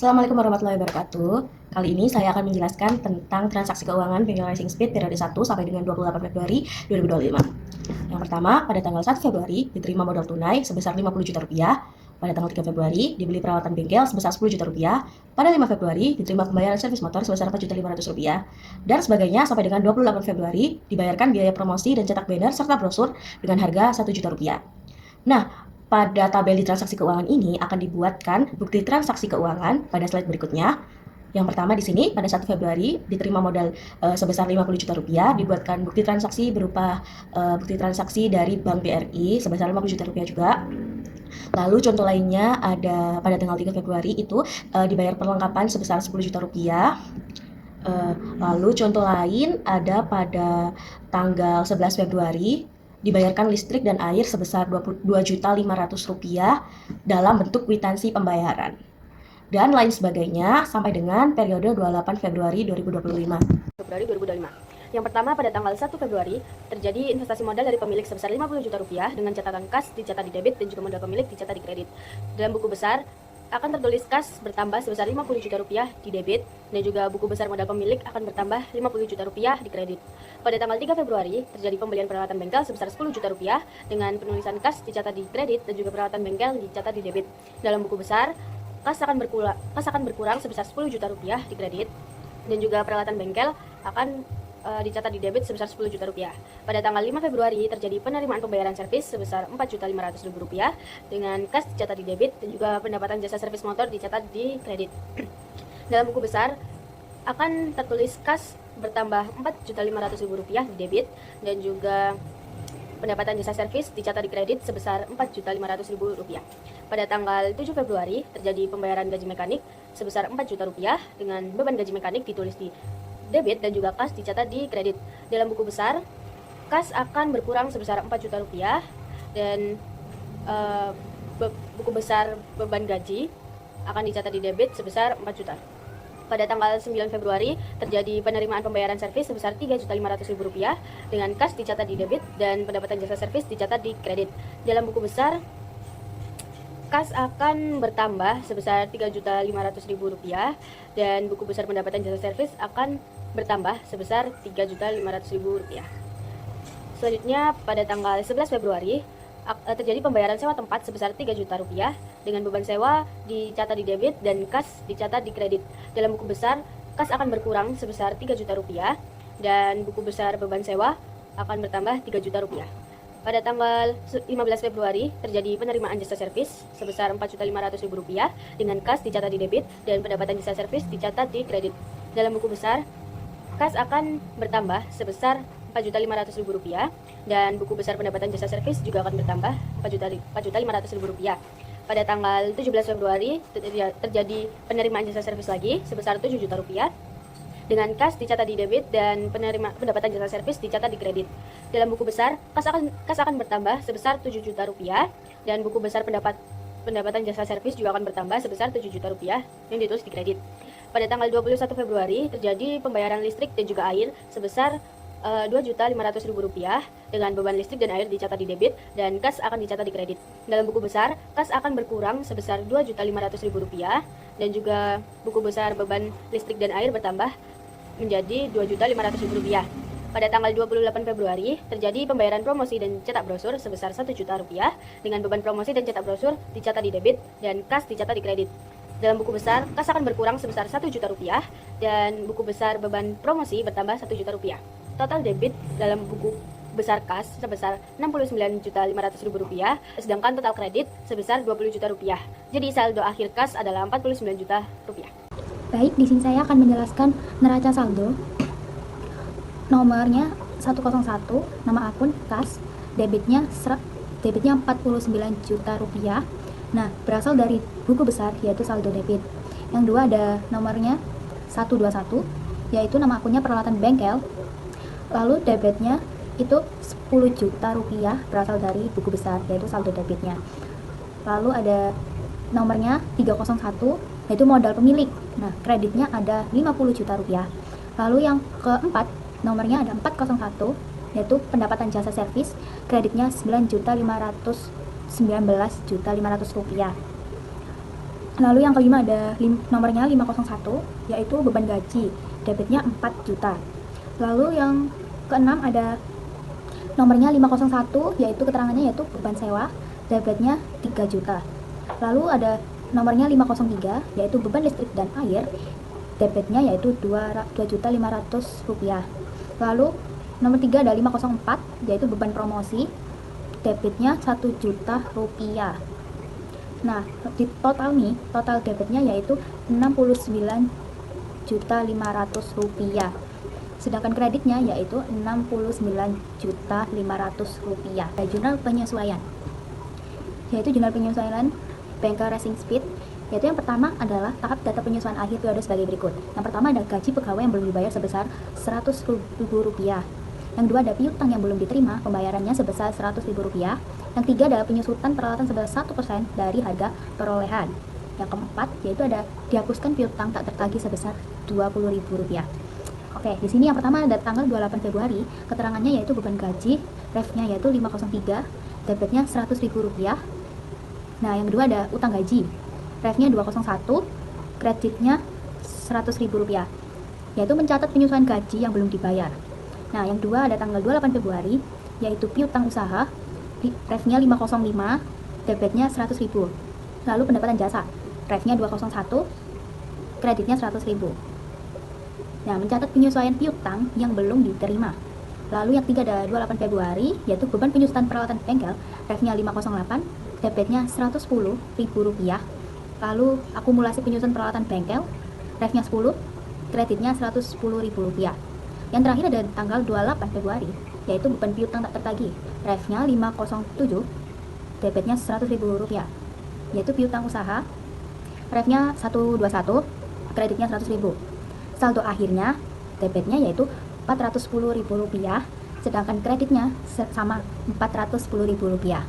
Assalamualaikum warahmatullahi wabarakatuh. Kali ini saya akan menjelaskan tentang transaksi keuangan Bengkel Racing Speed periode 1 sampai dengan 28 Februari 2025. Yang pertama, pada tanggal 1 Februari diterima modal tunai sebesar 50 juta rupiah. Pada tanggal 3 Februari dibeli peralatan bengkel sebesar 10 juta rupiah. Pada 5 Februari diterima pembayaran servis motor sebesar 4.500.000 rupiah. Dan sebagainya sampai dengan 28 Februari dibayarkan biaya promosi dan cetak banner serta brosur dengan harga 1 juta rupiah. Nah, pada tabel di transaksi keuangan ini akan dibuatkan bukti transaksi keuangan pada slide berikutnya. Yang pertama di sini pada 1 Februari diterima modal sebesar 50 juta rupiah, dibuatkan bukti transaksi berupa bukti transaksi dari Bank BRI sebesar 50 juta rupiah juga. Lalu contoh lainnya ada pada tanggal 3 Februari itu dibayar perlengkapan sebesar 10 juta rupiah. Lalu contoh lain ada pada tanggal 11 Februari dibayarkan listrik dan air sebesar 22.500.000 rupiah dalam bentuk kwitansi pembayaran. Dan lain sebagainya sampai dengan periode 28 Februari 2025. Yang pertama, pada tanggal 1 Februari terjadi investasi modal dari pemilik sebesar 50 juta rupiah dengan catatan kas dicatat di debit dan juga modal pemilik dicatat di kredit. Dalam buku besar akan tertulis kas bertambah sebesar 50 juta rupiah di debit dan juga buku besar modal pemilik akan bertambah 50 juta rupiah di kredit. Pada tanggal 3 Februari terjadi pembelian peralatan bengkel sebesar 10 juta rupiah dengan penulisan kas dicatat di kredit dan juga peralatan bengkel dicatat di debit. Dalam buku besar kas akan berkurang sebesar 10 juta rupiah di kredit dan juga peralatan bengkel akan dicatat di debit sebesar 10 juta rupiah. Pada tanggal 5 Februari terjadi penerimaan pembayaran servis sebesar 4.500.000 rupiah dengan kas dicatat di debit dan juga pendapatan jasa servis motor dicatat di kredit. Dalam buku besar akan tertulis kas bertambah 4.500.000 rupiah di debit dan juga pendapatan jasa servis dicatat di kredit sebesar 4.500.000 rupiah. Pada tanggal 7 Februari terjadi pembayaran gaji mekanik sebesar 4 juta rupiah dengan beban gaji mekanik ditulis di debit dan juga kas dicatat di kredit. Dalam buku besar, kas akan berkurang sebesar 4 juta rupiah dan buku besar beban gaji akan dicatat di debit sebesar 4 juta. Pada tanggal 9 Februari terjadi penerimaan pembayaran servis sebesar 3.500.000 rupiah dengan kas dicatat di debit dan pendapatan jasa servis dicatat di kredit. Dalam buku besar, kas akan bertambah sebesar 3.500.000 rupiah dan buku besar pendapatan jasa servis akan bertambah sebesar 3.500.000 rupiah. Selanjutnya pada tanggal 11 Februari terjadi pembayaran sewa tempat sebesar 3 juta rupiah dengan beban sewa dicatat di debit dan kas dicatat di kredit. Dalam buku besar, kas akan berkurang sebesar 3 juta rupiah dan buku besar beban sewa akan bertambah 3 juta rupiah. Pada tanggal 15 Februari terjadi penerimaan jasa servis sebesar 4.500.000 rupiah dengan kas dicatat di debit dan pendapatan jasa servis dicatat di kredit. Dalam buku besar, kas akan bertambah sebesar 4.500.000 rupiah dan buku besar pendapatan jasa servis juga akan bertambah 4.500.000 rupiah. Pada tanggal 17 Februari terjadi penerimaan jasa servis lagi sebesar 7 juta rupiah dengan kas dicatat di debit dan pendapatan jasa servis dicatat di kredit. Dalam buku besar, kas akan bertambah sebesar 7 juta rupiah dan buku besar pendapatan jasa servis juga akan bertambah sebesar 7 juta rupiah yang ditulis di kredit. Pada tanggal 21 Februari terjadi pembayaran listrik dan juga air sebesar 2.500.000 rupiah dengan beban listrik dan air dicatat di debit dan kas akan dicatat di kredit. Dalam buku besar, kas akan berkurang sebesar 2.500.000 rupiah dan juga buku besar beban listrik dan air bertambah menjadi 2.500.000 rupiah. Pada tanggal 28 Februari terjadi pembayaran promosi dan cetak brosur sebesar 1 juta rupiah dengan beban promosi dan cetak brosur dicatat di debit dan kas dicatat di kredit. Dalam buku besar, kas akan berkurang sebesar 1 juta rupiah dan buku besar beban promosi bertambah 1 juta rupiah. Total debit dalam buku besar kas sebesar 69.500.000 rupiah, sedangkan total kredit sebesar 20 juta rupiah. Jadi saldo akhir kas adalah 49 juta rupiah. Baik, di sini saya akan menjelaskan neraca saldo. Nomornya 101, nama akun kas, debitnya 49 juta rupiah. Nah, berasal dari buku besar yaitu saldo debit. Yang dua ada nomornya 121, yaitu nama akunnya peralatan bengkel. Lalu debitnya itu 10 juta rupiah berasal dari buku besar yaitu saldo debitnya. Lalu ada nomornya 301 yaitu modal pemilik. Nah, kreditnya ada 50 juta rupiah. Lalu yang keempat nomornya ada 401 yaitu pendapatan jasa servis, kreditnya 19.500.000 rupiah. Lalu yang kelima ada nomornya 501, yaitu beban gaji, debitnya 4 juta. Lalu yang keenam ada nomornya 501, yaitu keterangannya yaitu beban sewa, debitnya 3 juta. Lalu ada nomornya 503, yaitu beban listrik dan air, debitnya yaitu 2.500.000 rupiah. Lalu nomor 3 ada 504, yaitu beban promosi, debitnya 1 juta rupiah. Nah, di total debitnya yaitu 69.500.000 rupiah. Sedangkan kreditnya yaitu 69.500.000 rupiah. Jurnal penyesuaian, yaitu jurnal penyesuaian Bengkel Racing Speed, yaitu yang pertama adalah tahap data penyesuaian akhir periode sebagai berikut. Yang pertama ada gaji pegawai yang belum dibayar sebesar 100.000 rupiah. Yang kedua ada piutang yang belum diterima, pembayarannya sebesar 100.000 rupiah. Yang ketiga adalah penyusutan peralatan sebesar 1% dari harga perolehan. Yang keempat yaitu ada dihapuskan piutang tak tertagih sebesar 20.000 rupiah. Oke, di sini yang pertama ada tanggal 28 Februari, keterangannya yaitu beban gaji, refnya yaitu 503, debitnya 100.000 rupiah. Nah, yang kedua ada utang gaji, refnya 201, kreditnya 100.000 rupiah, yaitu mencatat penyesuaian gaji yang belum dibayar. Nah, yang kedua ada tanggal 28 Februari, yaitu piutang usaha, refnya 505, debitnya 100.000. Lalu pendapatan jasa, refnya 201, kreditnya 100.000. Nah, mencatat penyesuaian piutang yang belum diterima. Lalu yang ketiga ada 28 Februari, yaitu beban penyusutan peralatan bengkel, refnya 508, debitnya 110.000 rupiah. Lalu akumulasi penyusutan peralatan bengkel, refnya 10, kreditnya 110.000 rupiah. Yang terakhir ada tanggal 28 Februari, yaitu beban piutang tak tertagih, refnya 507, debitnya 100.000 rupiah, yaitu piutang usaha, refnya 121, kreditnya 100.000. Saldo akhirnya, debitnya yaitu 410.000 rupiah, sedangkan kreditnya sama 410.000 rupiah.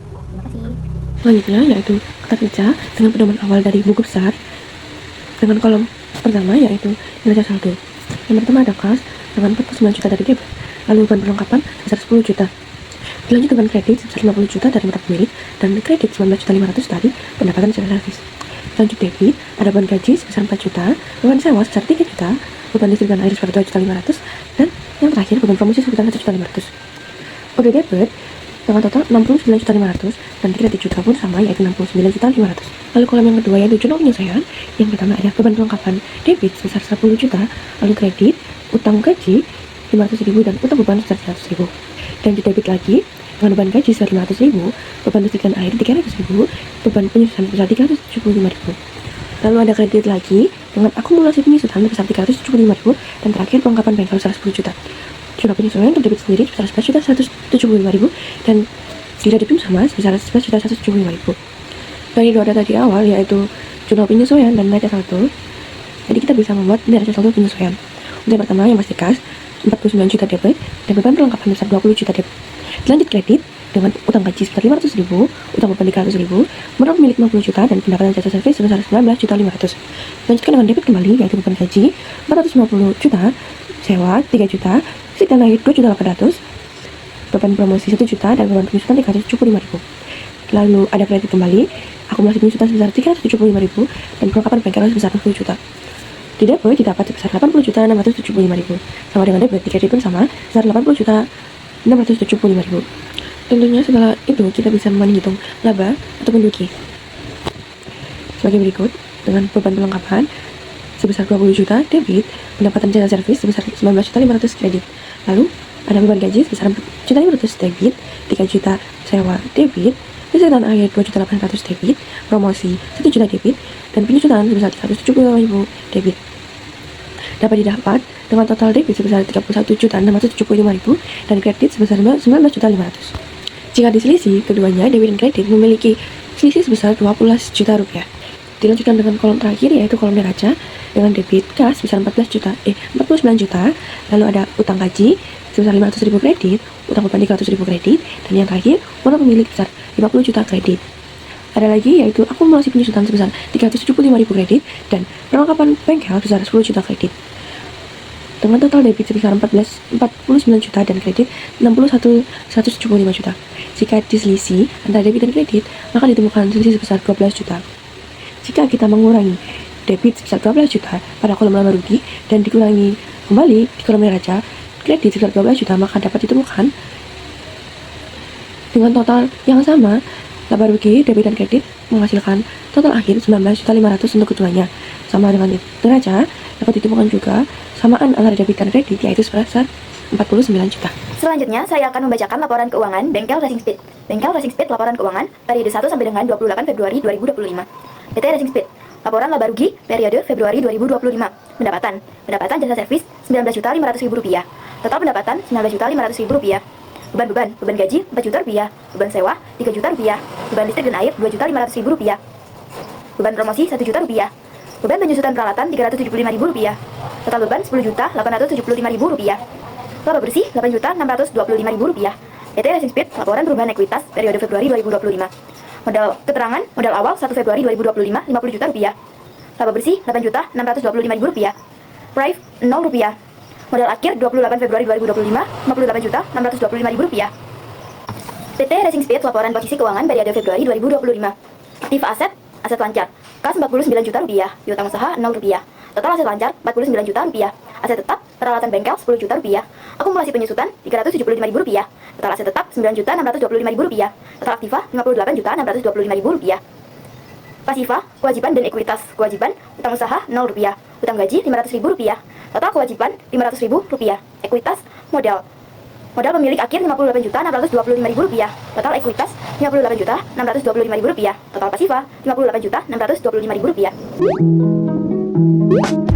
Terima kasih. Selanjutnya yaitu kata kerja dengan pedoman awal dari buku besar dengan kolom pertama yaitu neraca saldo. Yang pertama ada kas dengan 49 juta dari debit, lalu beban perlengkapan sebesar 10 juta. Dilanjut dengan kredit sebesar 50 juta dari mata pemilik dan kredit 19.500 dari pendapatan secara servis. Lanjut debit, ada beban gaji sebesar 4 juta, beban sewa sebesar 3 juta, beban listrik dan air sebesar 2.500.000, dan yang terakhir beban promosi sebesar 1.500.000. Kode debit dengan total 69.500 dan kredit juga pun sama yaitu 69.500. Lalu kolom yang kedua yaitu jurnal penyesuaian. Yang pertama ada beban perlengkapan debit sebesar 10 juta, lalu kredit, utang gaji 500.000 dan utang beban sebesar 100.000. Dan di debit lagi dengan beban gaji sebesar 500.000, beban listrik dan air 300.000, beban penyusutan sebesar 375.000. Lalu ada kredit lagi dengan akumulasi penyusutan sebesar 375.000 dan terakhir perlengkapan bengkel sebesar 10 juta. Jurnal penyesuaian untuk debit sendiri sebesar 11.175.000 dan di kredit pun sama sebesar 11.175.000. Dari dua data di awal yaitu jurnal penyesuaian dan neraca saldo, jadi kita bisa membuat neraca saldo penyesuaian. Untuk yang pertama yang pasti kas 49 juta debit dan beban perlengkapan sebesar 20 juta debit. Dilanjut kredit dengan utang gaji sebesar 500.000, utang beban 300.000, modal milik 50 juta dan pendapatan jasa servis sebesar 19.500.000. Lanjutkan dengan debit kembali yaitu beban gaji 450 juta, sewa 3 juta, listrik dan air 2.800.000, beban promosi 1 juta dan beban penyusutan 375.000. Lalu ada kredit kembali, akumulasi penyusutan sebesar 375.000 dan perlengkapan bengkel sebesar 60 juta. Di debit didapat sebesar 80.675.000. Sama dengan debit, di kredit pun sama sebesar 80.675.000. Tentunya setelah itu kita bisa menghitung laba ataupun rugi sebagai berikut. Dengan beban perlengkapan sebesar 20 juta debit, pendapatan jasa servis sebesar 19.500.000 kredit. Lalu ada beban gaji sebesar 4.500.000 debit, 3 juta sewa debit, listrik dan air 2.800.000 debit, promosi 1 juta debit, dan penyusutan sebesar 375.000 debit. Dapat didapat dengan total debit sebesar 31.675.000 dan kredit sebesar 19.500.000. Jika diselisih, keduanya debit dan kredit memiliki selisih sebesar 12 juta rupiah. Dilanjutkan dengan kolom terakhir yaitu kolom neraca dengan debit kas sebesar 49 juta, lalu ada utang gaji sebesar 500.000 kredit, utang beban 300.000 kredit, dan yang terakhir modal pemilik sebesar 50 juta kredit. Ada lagi yaitu akumulasi penyusutan sebesar 375.000 kredit dan perlengkapan bengkel sebesar 10 juta kredit. Dengan total debit sebesar 49 juta dan kredit 175 juta. Jika diselisih antara debit dan kredit, maka ditemukan selisih sebesar 12 juta. Jika kita mengurangi debit sebesar 12 juta pada kolom laba rugi dan dikurangi kembali di kolom neraca kredit sebesar 12 juta, maka dapat ditemukan dengan total yang sama, laba rugi, debit dan kredit menghasilkan total akhir 19.500.000 untuk keduanya. Sama dengan neraca, dapat ditemukan juga samaan antara debit dan kredit, yaitu sebesar 49 juta. Selanjutnya, saya akan membacakan laporan keuangan Bengkel Racing Speed. Bengkel Racing Speed laporan keuangan periode 1 sampai dengan 28 Februari 2025. PT Racing Speed, laporan laba rugi periode Februari 2025. Pendapatan jasa servis Rp19.500.000. Total pendapatan Rp19.500.000. Beban gaji Rp4 juta, beban sewa Rp3 juta, beban listrik dan air Rp2.500.000, beban promosi Rp1 juta, beban penyusutan peralatan Rp375.000, total beban Rp10.875.000, laba bersih Rp8.625.000. PT Racing Speed laporan perubahan ekuitas periode Februari 2025. Modal awal 1 Februari 2025 Rp50 juta, laba bersih Rp8.625.000, Prive Rp0, modal akhir 28 Februari 2025, Rp58.625.000. PT Racing Speed laporan posisi keuangan periode Februari 2025. Aktif aset lancar, kas Rp49 juta, piutang usaha Rp0. Total aset lancar Rp49 juta, aset tetap peralatan bengkel Rp10 juta, akumulasi penyusutan Rp375.000, total aset tetap Rp9.625.000, total aktiva Rp58.625.000. Pasifa, kewajiban dan ekuitas. Kewajiban, utang usaha Rp0, utang gaji Rp500.000, total kewajiban Rp500.000, ekuitas modal pemilik akhir Rp58.625.000, total ekuitas Rp58.625.000, total pasifa Rp58.625.000.